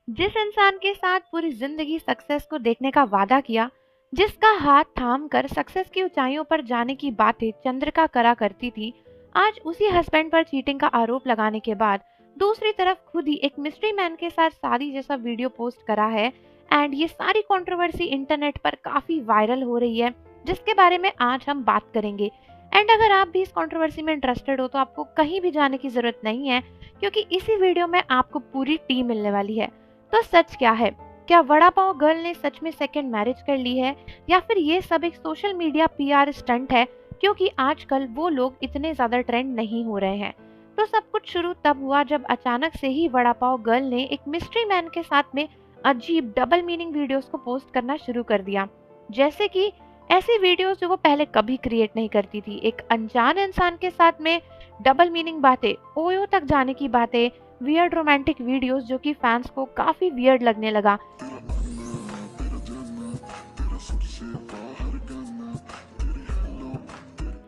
जिस इंसान के साथ पूरी जिंदगी सक्सेस को देखने का वादा किया, जिसका हाथ थाम कर सक्सेस की ऊंचाइयों पर जाने की बातें चंद्रिका करा करती थी, आज उसी हस्बैंड पर चीटिंग का आरोप लगाने के बाद दूसरी तरफ खुद ही एक मिस्ट्री मैन के साथ शादी जैसा वीडियो पोस्ट करा है। एंड ये सारी कंट्रोवर्सी इंटरनेट पर काफी वायरल हो रही है, जिसके बारे में आज हम बात करेंगे। एंड अगर आप भी इस कंट्रोवर्सी में इंटरेस्टेड हो तो आपको कहीं भी जाने की जरूरत नहीं है, क्योंकि इसी वीडियो में आपको पूरी टीम मिलने वाली है। तो सच क्या है? क्या वड़ा पाव गर्ल ने सच में सेकंड मैरिज कर ली है, या फिर ये सब एक सोशल मीडिया पीआर स्टंट है, क्योंकि आजकल वो लोग इतने ज्यादा ट्रेंड नहीं हो रहे हैं। तो सब कुछ शुरू तब हुआ जब अचानक से ही वड़ा पाव गर्ल ने एक मिस्ट्री मैन के साथ में अजीब डबल मीनिंग वीडियोस को पोस्ट करना शुरू कर दिया। जैसे कि ऐसी वीडियोस जो वो पहले कभी क्रिएट नहीं करती थी, एक अनजान इंसान के साथ में डबल मीनिंग बातें, ओयो तक जाने की बातें, वियर्ड रोमांटिक वीडियोस जो कि फैंस को काफी वियर्ड लगने लगा।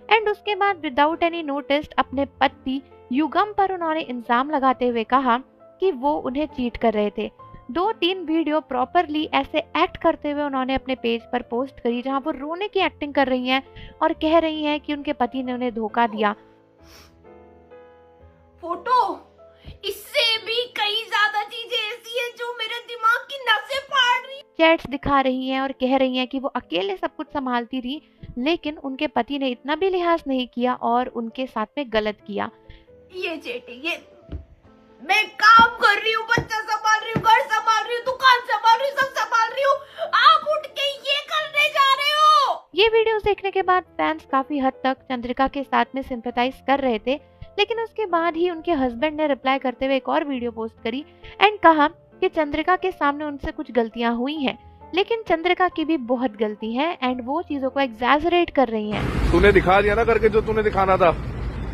एंड उसके बाद विदाउट एनी नोटिस अपने पति युगम पर उन्होंने इल्जाम लगाते हुए कहा कि वो उन्हें चीट कर रहे थे। 2-3 वीडियो प्रॉपरली ऐसे एक्ट करते हुए उन्होंने अपने पेज पर पोस्ट करी, जहां वो रोने की एक्टिंग कर रही हैं और कह रही हैं कि उनके पति ने उन्हें धोखा दिया। फोटो इससे भी कई ज्यादा चीजें ऐसी हैं जो मेरे दिमाग की नसें फाड़ रही। चैट्स दिखा रही हैं और कह रही हैं कि वो अकेले सब कुछ संभालती थी, लेकिन उनके पति ने इतना भी लिहाज नहीं किया और उनके साथ में गलत किया। ये चीटिंग, ये मैं काम कर रही हूँ, बच्चा संभाल रही हूँ, घर संभाल रही हूँ, दुकान संभाल रही हूँ, सब संभाल रही हूँ, आप उठ के ये करने जा रहे हो। ये वीडियोस देखने के बाद फैंस काफी हद तक चंद्रिका के साथ में सिंपैथाइज कर रहे थे, लेकिन उसके बाद ही उनके हस्बैंड ने रिप्लाई करते हुए एक और वीडियो पोस्ट करी एंड कहा कि चंद्रिका के सामने उनसे कुछ गलतियां हुई हैं, लेकिन चंद्रिका की भी बहुत गलती है एंड वो चीजों को एग्जैजरेट कर रही हैं। तूने दिखा दिया ना करके जो तूने दिखाना था,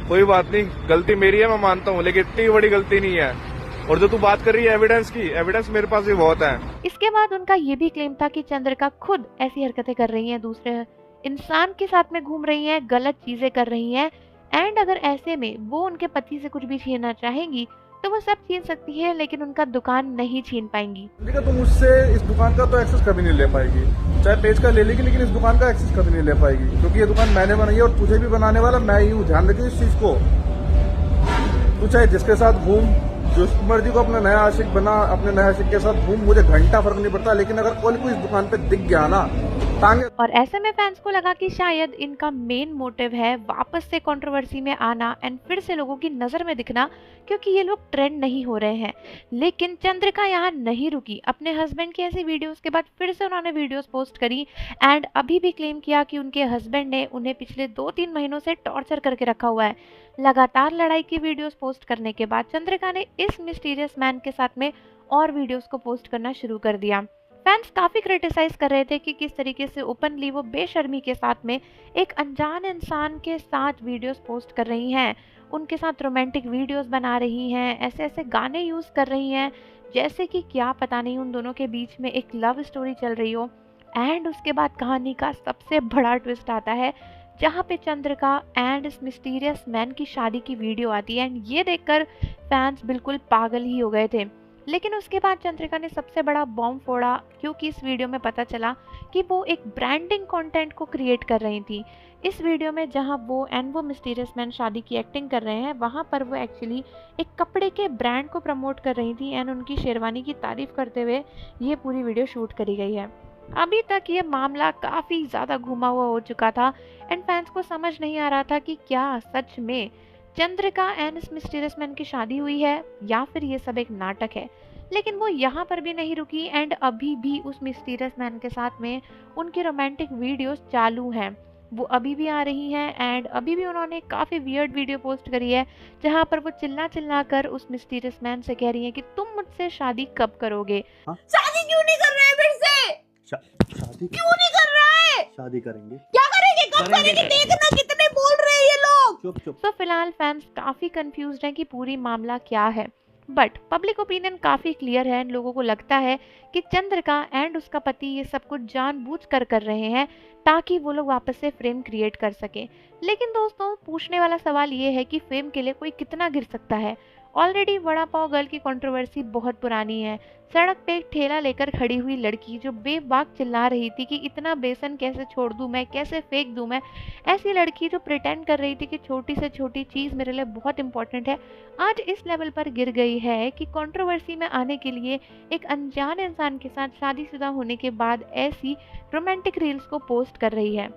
कोई बात नहीं, गलती मेरी है, मैं मानता हूँ, लेकिन इतनी बड़ी गलती नहीं है। और जो तू बात कर रही है एविडेंस की, एविडेंस मेरे पास भी बहुत है। इसके बाद उनका ये भी क्लेम था कि चंद्रिका खुद ऐसी हरकतें कर रही हैं, दूसरे इंसान के साथ में घूम रही हैं, गलत चीजें कर रही हैं, एंड अगर ऐसे में वो उनके पति से कुछ भी छीनना चाहेंगी तो वो सब छीन सकती है, लेकिन उनका दुकान नहीं छीन पाएंगी। ठीक है, तुम मुझसे इस दुकान का तो एक्सेस कभी नहीं ले पाएगी, चाहे पेज का ले लेगी, लेकिन इस दुकान का एक्सेस कभी नहीं ले पाएगी, क्योंकि ये दुकान मैंने बनाई है और तुझे भी बनाने वाला मैं ही हूँ। ध्यान रखिए इस चीज को। तू चाहे जिसके साथ घूम, जिस मर्जी को अपना नया आशिक बना, अपने नया आशिक के साथ घूम, मुझे घंटा फर्क नहीं पड़ता, लेकिन अगर कोई इस दुकान पे दिख गया ना टांगे। और ऐसे में फैंस को लगा कि शायद इनका मेन मोटिव है वापस से कंट्रोवर्सी में आना एंड फिर से लोगों की नजर में दिखना, क्योंकि ये लोग ट्रेंड नहीं हो रहे हैं। लेकिन चंद्रिका यहाँ नहीं रुकी। अपने हस्बैंड की ऐसी वीडियोस के बाद फिर से उन्होंने वीडियोस पोस्ट करी एंड अभी भी क्लेम किया कि उनके हस्बैंड ने उन्हें पिछले 2-3 महीनों से टॉर्चर करके रखा हुआ है। लगातार लड़ाई की वीडियोस पोस्ट करने के बाद चंद्रिका ने इस मिस्टीरियस मैन के साथ में और वीडियोस को पोस्ट करना शुरू कर दिया। फैंस काफी क्रिटिसाइज कर रहे थे कि किस तरीके से ओपनली वो बेशर्मी के साथ में एक अनजान इंसान के साथ वीडियोस पोस्ट कर रही हैं, उनके साथ रोमांटिक वीडियोस बना रही हैं, ऐसे ऐसे गाने यूज कर रही हैं जैसे कि क्या पता नहीं उन दोनों के बीच में एक लव स्टोरी चल रही हो। एंड उसके बाद कहानी का सबसे बड़ा ट्विस्ट आता है, जहाँ पे चंद्रिका एंड इस मिस्टीरियस मैन की शादी की वीडियो आती है एंड ये देखकर फैंस बिल्कुल पागल ही हो गए थे। लेकिन उसके बाद चंद्रिका ने सबसे बड़ा बॉम्ब फोड़ा, क्योंकि इस वीडियो में पता चला कि वो एक ब्रांडिंग कंटेंट को क्रिएट कर रही थी। इस वीडियो में जहां वो मिस्टीरियस मैन शादी की एक्टिंग कर रहे हैं, वहां पर वो एक्चुअली एक कपड़े के ब्रांड को प्रमोट कर रही थी एंड उनकी शेरवानी की तारीफ करते हुए ये पूरी वीडियो शूट करी गई है। अभी तक ये मामला काफ़ी ज़्यादा घुमा हुआ हो चुका था एंड फैंस को समझ नहीं आ रहा था कि क्या सच में चंद्रिका एंड इस मिस्टीरियस मैन की शादी हुई है या फिर ये सब एक नाटक है। लेकिन वो यहाँ पर भी नहीं रुकी एंड अभी भी उस मिस्टीरियस मैन के साथ में उनकी रोमांटिक वीडियोस चालू हैं, वो अभी भी आ रही हैं एंड अभी भी उन्होंने काफ़ी वियर्ड वीडियो पोस्ट करी है, जहाँ पर वो चिल्ला चिल्ला कर उस मिस्टीरियस मैन से कह रही हैं कि तुम मुझसे शादी कब करोगे। शादी क्यों नहीं कर रहे हैं फिर से? शादी क्यों नहीं कर रहा है? शादी करेंगे। क्या करेंगे, कब करेंगे? देखना कितने बोल रहे हैं ये लोग। चुप चुप। तो फिलहाल फैंस काफी कंफ्यूज्ड हैं कि पूरी मामला क्या है, बट पब्लिक ओपिनियन काफी क्लियर है। लोगों को लगता है कि चंद्रिका एंड उसका पति ये सब कुछ जानबूझकर कर रहे हैं ताकि वो लोग वापस से फ्रेम क्रिएट कर सके। लेकिन दोस्तों, पूछने वाला सवाल ये है कि फेम के लिए कोई कितना गिर सकता है, ऑलरेडी वड़ा पाव गर्ल की कंट्रोवर्सी बहुत पुरानी है। सड़क पे एक ठेला लेकर खड़ी हुई लड़की जो बेबाक चिल्ला रही थी कि इतना बेसन कैसे छोड़ दूं मैं, कैसे फेंक दूं मैं, ऐसी लड़की जो प्रिटेंड कर रही थी कि छोटी से छोटी चीज़ मेरे लिए बहुत इंपॉर्टेंट है, आज इस लेवल पर गिर गई है कि कंट्रोवर्सी में आने के लिए एक अनजान इंसान के साथ शादीशुदा होने के बाद ऐसी रोमांटिक रील्स को पोस्ट कर रही है।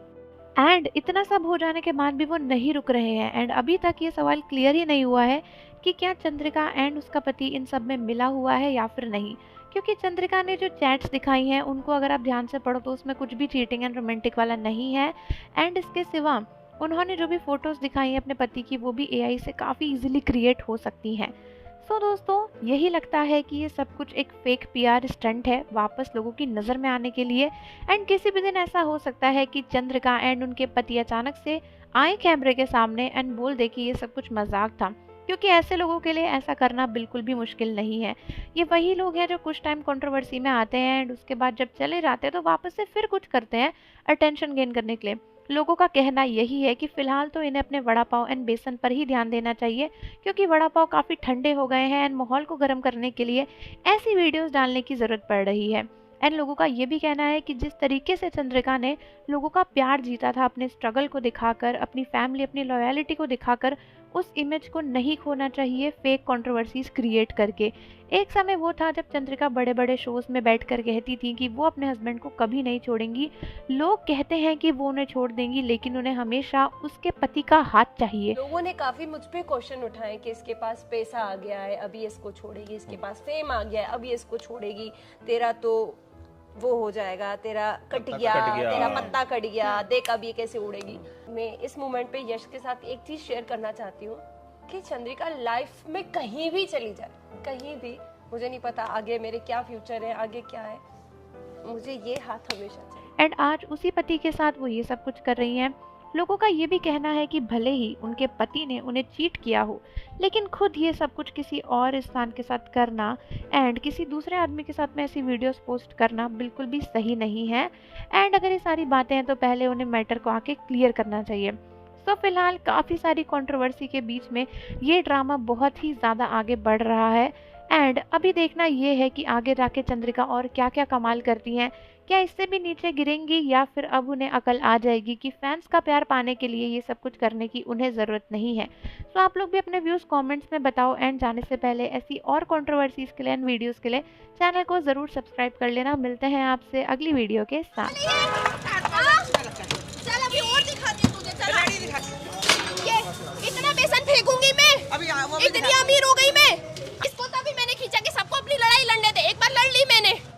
एंड इतना सब हो जाने के बाद भी वो नहीं रुक रहे हैं। एंड अभी तक ये सवाल क्लियर ही नहीं हुआ है कि क्या चंद्रिका एंड उसका पति इन सब में मिला हुआ है या फिर नहीं, क्योंकि चंद्रिका ने जो चैट्स दिखाई हैं उनको अगर आप ध्यान से पढ़ो तो उसमें कुछ भी चीटिंग एंड रोमांटिक वाला नहीं है। एंड इसके सिवा उन्होंने जो भी फोटोज़ दिखाई हैं अपने पति की वो भी AI से काफ़ी इजीली क्रिएट हो सकती हैं। सो दोस्तों यही लगता है कि ये सब कुछ एक फेक PR स्टंट है वापस लोगों की नज़र में आने के लिए। एंड किसी भी दिन ऐसा हो सकता है कि चंद्रिका एंड उनके पति अचानक से आए कैमरे के सामने एंड बोल दे कि ये सब कुछ मजाक था, क्योंकि ऐसे लोगों के लिए ऐसा करना बिल्कुल भी मुश्किल नहीं है। ये वही लोग हैं जो कुछ टाइम कंट्रोवर्सी में आते हैं एंड उसके बाद जब चले जाते हैं तो वापस से फिर कुछ करते हैं अटेंशन गेन करने के लिए। लोगों का कहना यही है कि फ़िलहाल तो इन्हें अपने वड़ा पाव एंड बेसन पर ही ध्यान देना चाहिए, क्योंकि वड़ा पाव काफ़ी ठंडे हो गए हैं एंड माहौल को गर्म करने के लिए ऐसी वीडियोस डालने की ज़रूरत पड़ रही है। एंड लोगों का ये भी कहना है कि जिस तरीके से चंद्रिका ने लोगों का प्यार जीता था अपने स्ट्रगल को दिखाकर, अपनी फैमिली, अपनी लॉयलिटी को दिखाकर, उस इमेज को नहीं खोना चाहिए फेक कंट्रोवर्सीज क्रिएट करके। एक समय वो था जब चंद्रिका बड़े बड़े शोज में बैठकर कहती थी कि वो अपने हस्बैंड को कभी नहीं छोड़ेंगी। लोग कहते हैं कि वो उन्हें छोड़ देंगी लेकिन उन्हें हमेशा उसके पति का हाथ चाहिए। लोगों ने काफी मुझ पे क्वेश्चन उठाए कि इसके पास पैसा आ गया है अभी इसको छोड़ेगी, इसके पास फेम आ गया है अभी इसको छोड़ेगी, तेरा तो वो हो जाएगा, तेरा कट गया, तेरा पत्ता कट गया, देख अब ये कैसे उड़ेगी। मैं इस मोमेंट पे यश के साथ एक चीज शेयर करना चाहती हूँ कि चंद्रिका लाइफ में कहीं भी चली जाए, कहीं भी, मुझे नहीं पता आगे मेरे क्या फ्यूचर है, आगे क्या है, मुझे ये हाथ हमेशा चाहिए। एंड आज उसी पति के साथ वो ये सब कुछ कर रही हैं। लोगों का ये भी कहना है कि भले ही उनके पति ने उन्हें चीट किया हो, लेकिन खुद ये सब कुछ किसी और इंसान के साथ करना एंड किसी दूसरे आदमी के साथ में ऐसी वीडियोस पोस्ट करना बिल्कुल भी सही नहीं है। एंड अगर ये सारी बातें हैं तो पहले उन्हें मैटर को आके क्लियर करना चाहिए। सो फिलहाल काफ़ी सारी कंट्रोवर्सी के बीच में ये ड्रामा बहुत ही ज़्यादा आगे बढ़ रहा है। एंड अभी देखना ये है कि आगे जाके चंद्रिका और क्या क्या कमाल करती हैं, क्या इससे भी नीचे गिरेंगी या फिर अब उन्हें अकल आ जाएगी कि फैंस का प्यार पाने के लिए ये सब कुछ करने की उन्हें ज़रूरत नहीं है। तो आप लोग भी अपने व्यूज़ कमेंट्स में बताओ। एंड जाने से पहले ऐसी और कंट्रोवर्सीज़ के लिए एंड वीडियोज़ के लिए चैनल को ज़रूर सब्सक्राइब कर लेना। मिलते हैं आपसे अगली वीडियो के साथ। चल अभी और दिखाती हूँ तुझे, चल ये इतना बेसन फेंकूंगी मैं, इतनी अमीर हो गई मैं। इसको तभी मैंने खींचा कि सबको अपनी लड़ाई लड़ने दे। एक